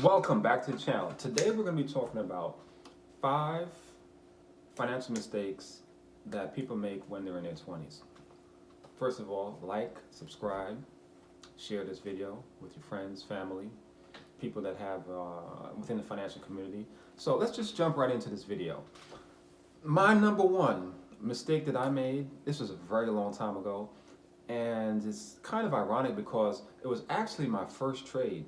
Welcome back to the channel. Today we're going to be talking about 5 financial mistakes that people make when they're in their 20s. First of all, like, subscribe, share this video with your friends, family, people that have within the financial community. So let's just jump right into this video. My number one mistake that I made, this was a very long time ago, and it's kind of ironic because it was actually my first trade.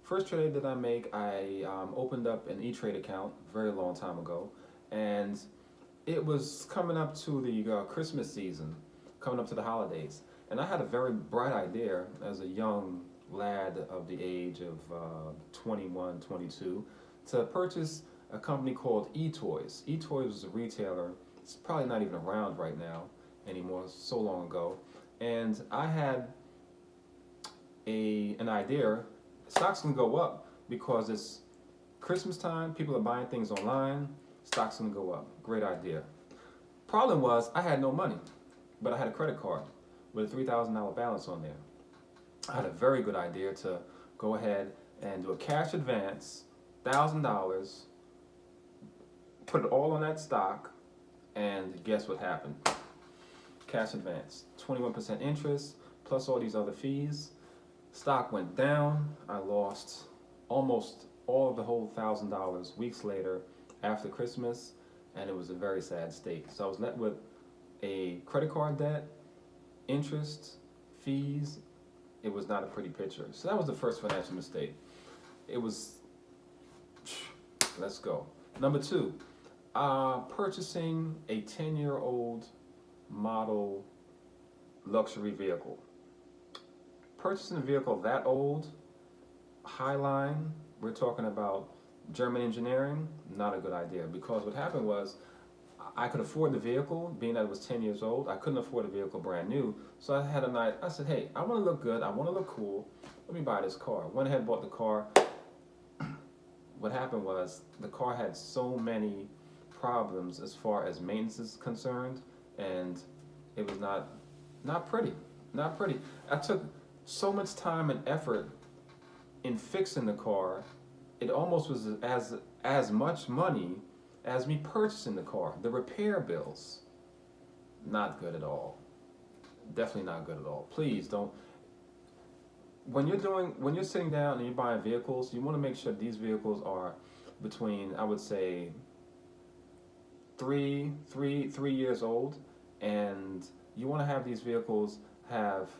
First trade that I make, I opened up an E-Trade account a very long time ago, and it was coming up to the Christmas season, coming up to the holidays, and I had a very bright idea as a young lad of the age of 21, 22, to purchase a company called eToys. eToys was a retailer. It's probably not even around right now anymore, so long ago, and I had an idea. Stocks can go up because it's Christmas time, people are buying things online, stocks can go up. Great idea. Problem was, I had no money, but I had a credit card with a $3,000 balance on there. I had a very good idea to go ahead and do a cash advance, $1,000, put it all on that stock, and guess what happened? Cash advance, 21% interest, plus all these other fees. Stock went down. I lost almost all of the whole $1,000 weeks later after Christmas, and it was a very sad state. So I was left with a credit card debt, interest, fees. It was not a pretty picture. So that was the first financial mistake. It was, let's go. Number 2, purchasing a 10-year-old model luxury vehicle. Purchasing a vehicle that old, Highline, we're talking about German engineering, not a good idea, because what happened was I could afford the vehicle, being that it was 10 years old. I couldn't afford a vehicle brand new, so I had a night. I said, hey, I want to look good, I want to look cool, let me buy this car. Went ahead and bought the car. What happened was the car had so many problems as far as maintenance is concerned, and it was not pretty, not pretty. I took so much time and effort in fixing the car, it almost was as much money as me purchasing the car. The repair bills, not good at all. Definitely not good at all. Please don't. When you're sitting down and you're buying vehicles, you want to make sure these vehicles are between, I would say, three years old, and you want to have these vehicles have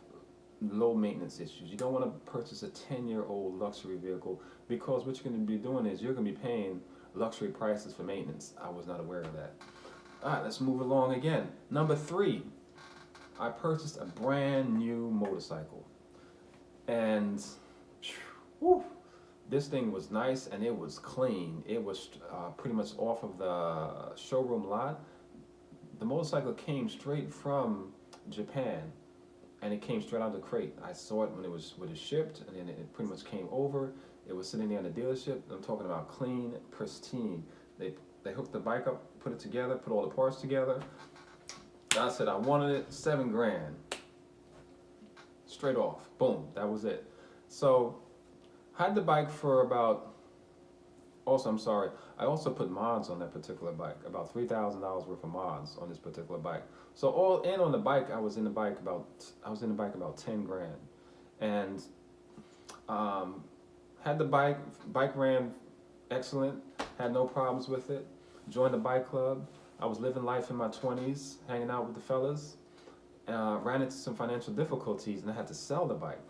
low maintenance issues. You don't want to purchase a 10-year-old luxury vehicle, because what you're going to be doing is you're going to be paying luxury prices for maintenance. I was not aware of that. All right, let's move along again. Number 3, I purchased a brand new motorcycle, and whew, this thing was nice and it was clean. It was pretty much off of the showroom lot. The motorcycle came straight from Japan, and it came straight out of the crate. I saw it when it was shipped, and then it pretty much came over. It was sitting there in the dealership. I'm talking about clean, pristine. They hooked the bike up, put it together, put all the parts together. I said I wanted it, $7 grand. Straight off, boom, that was it. So I had the bike for about, also, I'm sorry, I also put mods on that particular bike, about $3,000 worth of mods on this particular bike. So all in on the bike, I was in the bike about 10 grand, and had the bike ran excellent, had no problems with it. Joined the bike club. I was living life in my 20s, hanging out with the fellas. Ran into some financial difficulties, and I had to sell the bike.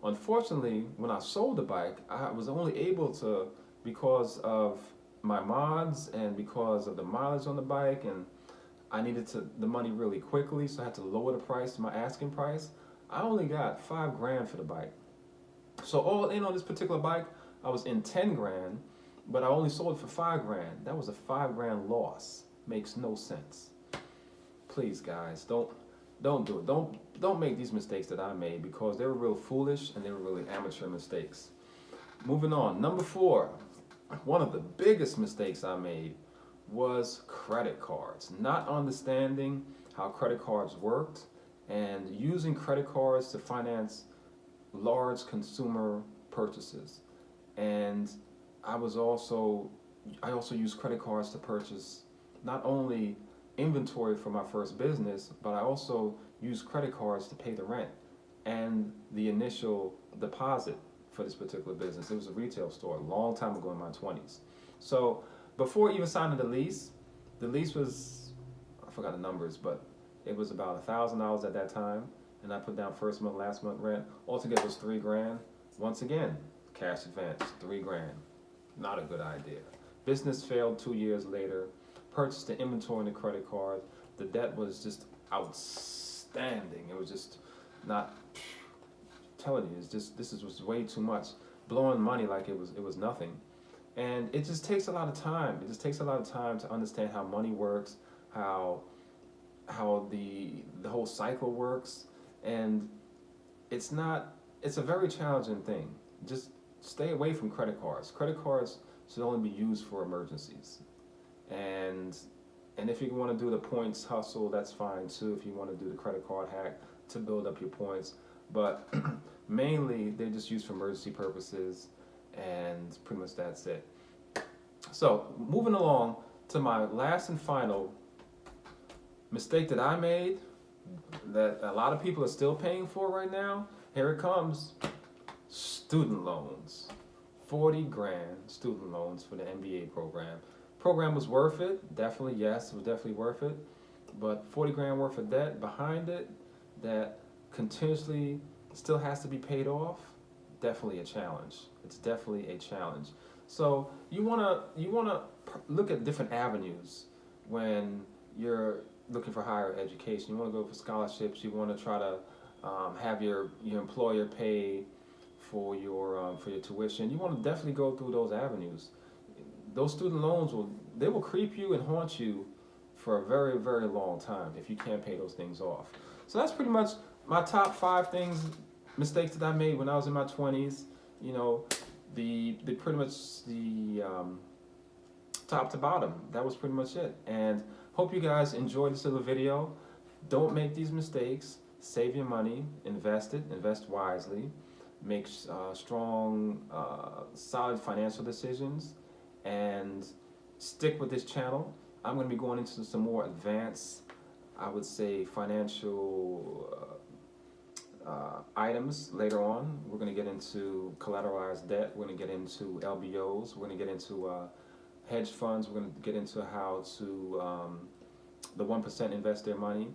Unfortunately, when I sold the bike, I was only able to, because of my mods and because of the mileage on the bike, and I needed the money really quickly, so I had to lower the price, my asking price. I only got $5 grand for the bike. So all in on this particular bike, I was in 10 grand, but I only sold it for $5 grand. That was a $5 grand loss. Makes no sense. Please, guys, don't do it. Don't make these mistakes that I made, because they were real foolish and they were really amateur mistakes. Moving on, number 4, one of the biggest mistakes I made was credit cards. Not understanding how credit cards worked and using credit cards to finance large consumer purchases. And I also used credit cards to purchase not only inventory for my first business, but I also used credit cards to pay the rent and the initial deposit for this particular business. It was a retail store a long time ago in my 20s. So before even signing the lease was, I forgot the numbers, but it was about $1,000 at that time. And I put down first month, last month rent. Altogether was $3,000. Once again, cash advance, $3,000. Not a good idea. Business failed 2 years later. Purchased the inventory and the credit card. The debt was just outstanding. It was just not, telling you, this was way too much. Blowing money like it was nothing. And it just takes a lot of time. It just takes a lot of time to understand how money works, how the whole cycle works, and it's a very challenging thing. Just stay away from credit cards. Credit cards should only be used for emergencies. And if you want to do the points hustle, that's fine too. If you want to do the credit card hack to build up your points, but mainly they're just used for emergency purposes, and pretty much that's it. So moving along to my last and final mistake that I made, that a lot of people are still paying for right now. Here it comes. Student loans. 40 grand student loans for the MBA program. Program was worth it, definitely, yes, it was definitely worth it. But 40 grand worth of debt behind it that continuously still has to be paid off, definitely a challenge. It's definitely a challenge. So you wanna look at different avenues when you're looking for higher education. You want to go for scholarships. You want to try to have your employer pay for your tuition. You want to definitely go through those avenues. Those student loans will creep you and haunt you for a very, very long time if you can't pay those things off. So that's pretty much my top 5 mistakes that I made when I was in my 20s. You know, the pretty much the top to bottom. That was pretty much it. And hope you guys enjoyed this little video. Don't make these mistakes. Save your money. Invest it. Invest wisely. Make strong, solid financial decisions. And stick with this channel. I'm going to be going into some more advanced, I would say, financial items later on. We're going to get into collateralized debt. We're going to get into LBOs. We're going to get into hedge funds. We're going to get into how to the 1% invest their money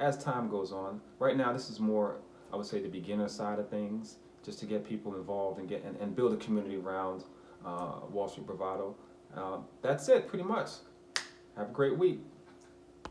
as time goes on. Right now, this is more, I would say, the beginner side of things, just to get people involved and build a community around Wall Street Bravado. That's it, pretty much. Have a great week.